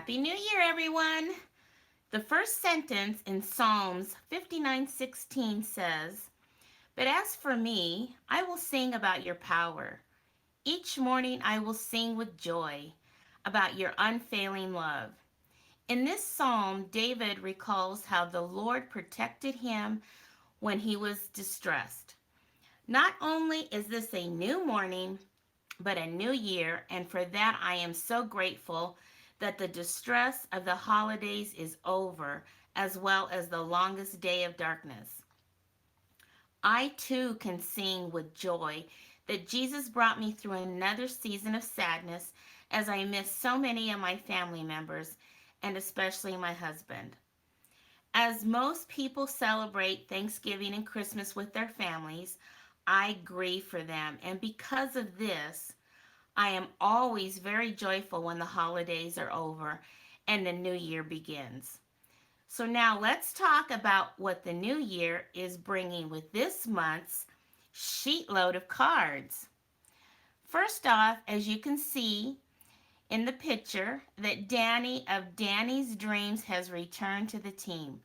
Happy New Year, everyone! The first sentence in Psalms 59:16 says, "But as for me, I will sing about your power. Each morning I will sing with joy about your unfailing love." In this psalm, David recalls how the Lord protected him when he was distressed. Not only is this a new morning, but a new year, and for that I am so grateful that the distress of the holidays is over, as well as the longest day of darkness. I too can sing with joy that Jesus brought me through another season of sadness as I miss so many of my family members, and especially my husband. As most people celebrate Thanksgiving and Christmas with their families, I grieve for them, and because of this, I am always very joyful when the holidays are over and the new year begins. So, now let's talk about what the new year is bringing with this month's sheetload of cards. First off, as you can see in the picture, that Danny of Danny's Dreams has returned to the team.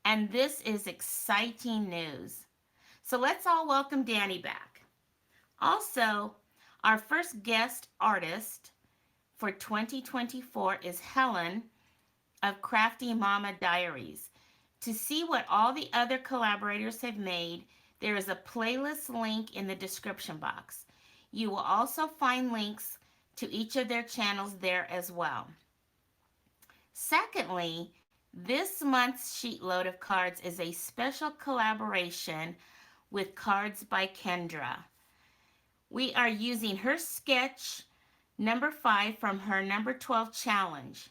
And this is exciting news. So, let's all welcome Danny back. Also, our first guest artist for 2024 is Helen of Crafty Mama Diaries. To see what all the other collaborators have made, there is a playlist link in the description box. You will also find links to each of their channels there as well. Secondly, this month's sheetload of cards is a special collaboration with Cards by Kendra. We are using her sketch number 5 from her number 12 challenge.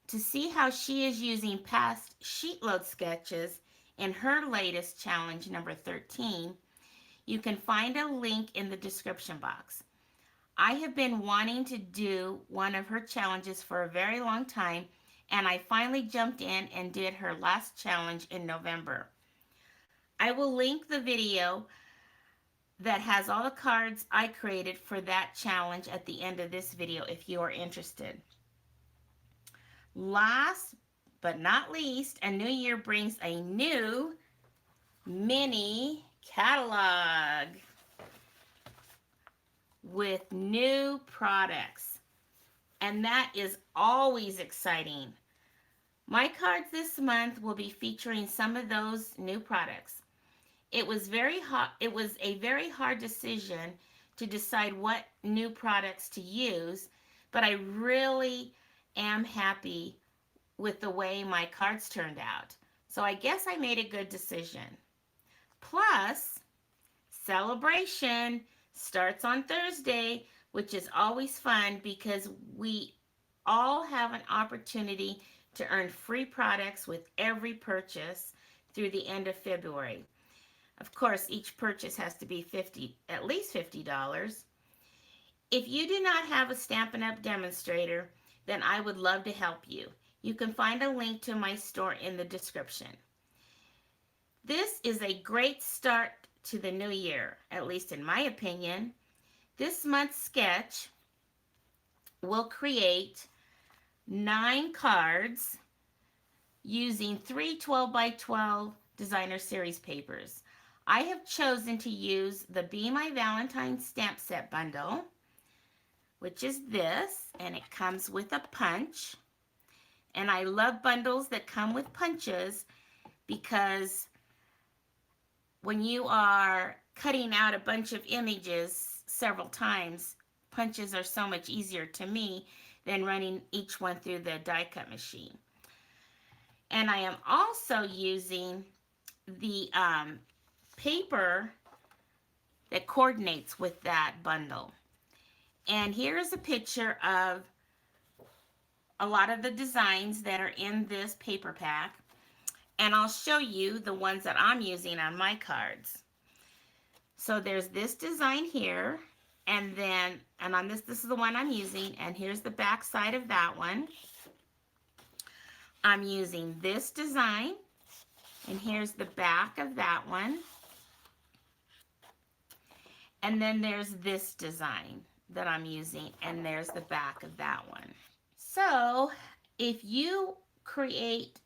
To see how she is using past sheetload sketches in her latest challenge number 13, you can find a link in the description box. I have been wanting to do one of her challenges for a very long time, and I finally jumped in and did her last challenge in November. I will link the video that has all the cards I created for that challenge at the end of this video if you are interested. Last but not least, a new year brings a new mini catalog with new products, and that is always exciting. My cards this month will be featuring some of those new products. It was a very hard decision to decide what new products to use, but I really am happy with the way my cards turned out. So I guess I made a good decision. Plus, celebration starts on Thursday, which is always fun because we all have an opportunity to earn free products with every purchase through the end of February. Of course, each purchase has to be at least $50. If you do not have a Stampin' Up! Demonstrator, then I would love to help you. You can find a link to my store in the description. This is a great start to the new year, at least in my opinion. This month's sketch will create 9 cards using 3 12 by 12 designer series papers. I have chosen to use the Be My Valentine stamp set bundle, which is this, and it comes with a punch. And I love bundles that come with punches because when you are cutting out a bunch of images several times, punches are so much easier to me than running each one through the die cut machine. And I am also using the paper that coordinates with that bundle. And here's a picture of a lot of the designs that are in this paper pack. And I'll show you the ones that I'm using on my cards. So there's this design here, and on this is the one I'm using, and here's the back side of that one. I'm using this design, and here's the back of that one. And then there's this design that I'm using, and there's the back of that one. So if you create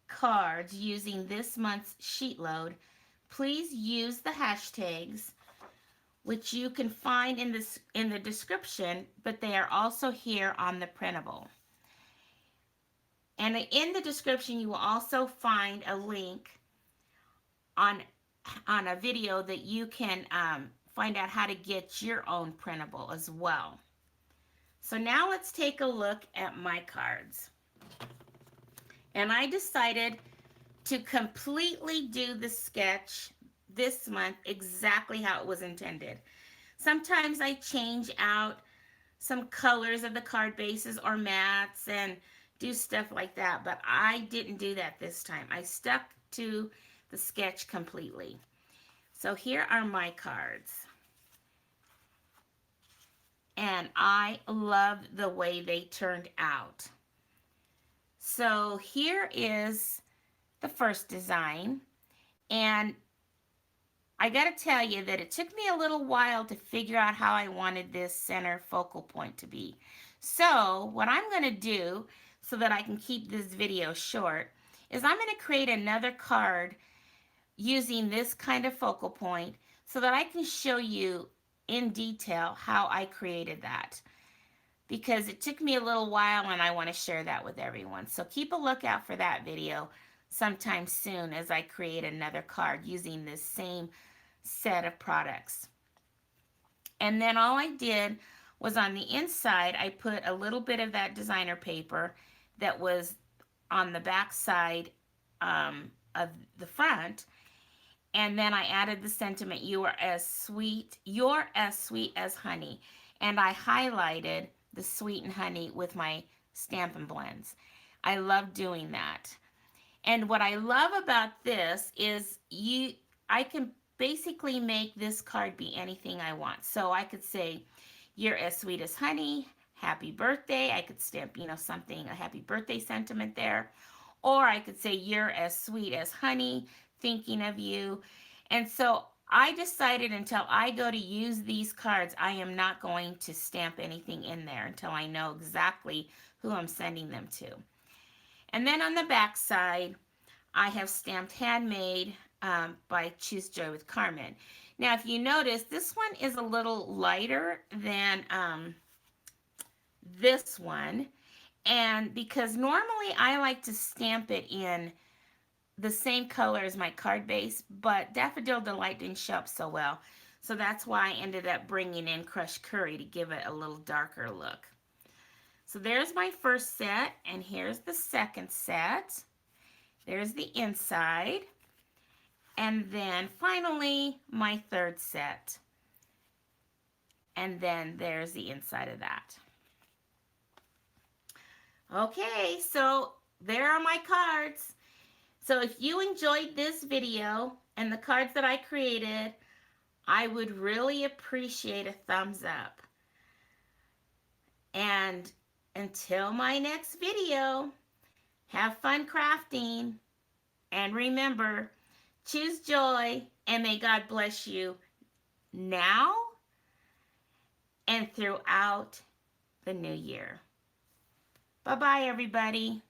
cards using this month's SheetLoad, please use the hashtags, which you can find in the description, but they are also here on the printable. And in the description, you will also find a link on a video that you can find out how to get your own printable as well. So now let's take a look at my cards. And I decided to completely do the sketch this month exactly how it was intended. Sometimes I change out some colors of the card bases or mats and do stuff like that, but I didn't do that this time. I stuck to the sketch completely. So here are my cards. And I love the way they turned out. So here is the first design. And I got to tell you that it took me a little while to figure out how I wanted this center focal point to be. So what I'm going to do so that I can keep this video short is I'm going to create another card using this kind of focal point so that I can show you in detail how I created that, because it took me a little while and I want to share that with everyone. So keep a lookout for that video sometime soon as I create another card using this same set of products. And then all I did was on the inside, I put a little bit of that designer paper that was on the back side of the front. And then I added the sentiment, you're as sweet as honey. And I highlighted the sweet and honey with my Stampin' Blends. I love doing that. And what I love about this is I can basically make this card be anything I want. So I could say, you're as sweet as honey, happy birthday. I could stamp, something, a happy birthday sentiment there. Or I could say, you're as sweet as honey, thinking of you. And so I decided until I go to use these cards, I am not going to stamp anything in there until I know exactly who I'm sending them to. And then on the back side, I have stamped Handmade by Choose Joy with Carmen. Now, if you notice, this one is a little lighter than this one. And because normally I like to stamp it in the same color as my card base, but Daffodil Delight didn't show up so well. So that's why I ended up bringing in Crushed Curry to give it a little darker look. So there's my first set, and here's the second set. There's the inside. And then finally, my third set. And then there's the inside of that. Okay, so there are my cards. So if you enjoyed this video and the cards that I created, I would really appreciate a thumbs up. And until my next video, have fun crafting. And remember, choose joy, and may God bless you now and throughout the new year. Bye-bye, everybody.